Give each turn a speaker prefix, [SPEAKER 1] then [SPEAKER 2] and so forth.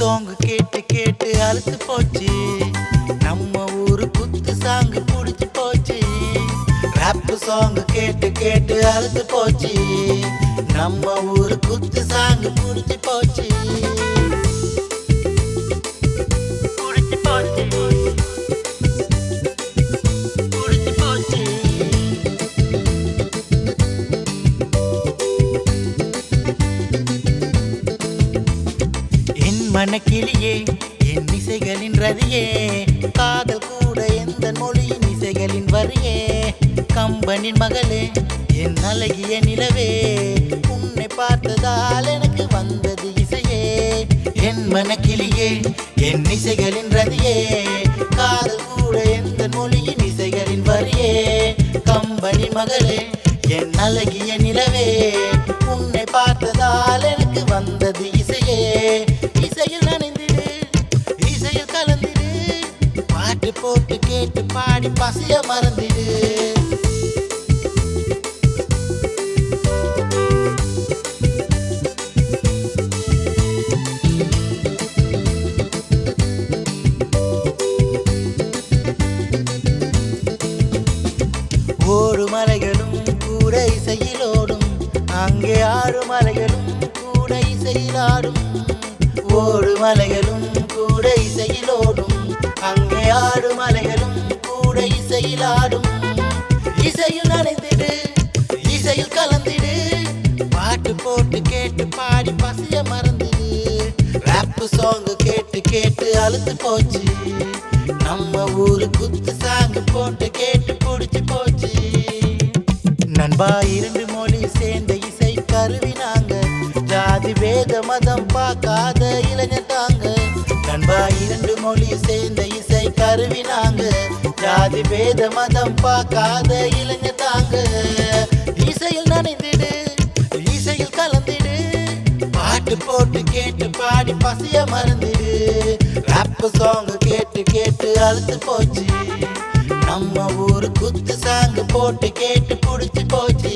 [SPEAKER 1] Song கேட்டு கேட்டு அழுத்து போச்சு. நம்ம ஊரு குத்து சாங் புடிச்சு போச்சு. ராப் சாங் கேட்டு கேட்டு அழுத்து போச்சு. நம்ம ஊரு குத்து சாங் புடிச்சு போச்சு. புடிச்சு போச்சு. புடிச்சு போச்சு. என் மனக்கிளியே, என் இசைகளின் ரதியே, காதல் கூட எந்த மொழியின் இசைகளின் வரியே, கம்பனின் மகளே, என் அழகிய நிலவே, உன்னை பார்த்ததால் எனக்கு வந்தது இசையே. என் மனக்கிளியே, என் இசைகளின் ரதியே, காதல் கூட எந்த மொழியின் இசைகளின் வரியே, கம்பனின் மகளே, என் அழகிய நிலவே, உன்னை பார்த்ததால் எனக்கு வந்தது இசையே. இசையில் நனைந்திடு, இசையில் கலந்திடு, பாட்டு போட்டு கேட்டு பாடி பசிய மறந்திடு. ஓடு மலைகளும் கூட இசையில் ஓடும், அங்கே ஆறு மலைகளும் கூட இசையில் ஆடும். ஓடு மலைகளும் கூட இசையில் ஓடும், அங்கே ஆடு மலைகளும் கூட இசையில் ஆடும். இசையில் நனைந்திடு, இசையில் கலந்திடு, பாட்டு போட்டு கேட்டு பாடி பசிய மறந்திடு. ராப் சாங் கேட்டு கேட்டு அழுத்து போச்சு. நம்ம ஊரு குத்து சாங் போட்டு கேட்டு புடிச்சு போச்சு. நண்பா, இரண்டு மொழி சேர்ந்த இசை கருவினாங்க, ஜாதி வேத மதம் பார்க்காத இளைஞர் தாங்க. நண்பா, இரண்டு மொழி சேர்ந்த இசை கருவினாங்க, ஜாதி வேத மதம் பார்க்காத இளைஞர் தாங்க. இசையில் நனைந்திடு, இசையில் கலந்திடு, பாட்டு போட்டு கேட்டு பாடி பசிய மறந்திடு. ராப் சாங் கேட்டு கேட்டு அழுத்து போச்சு. நம்ம ஊரு குத்து சாங் போட்டு கேட்டு புடிச்சு போச்சு.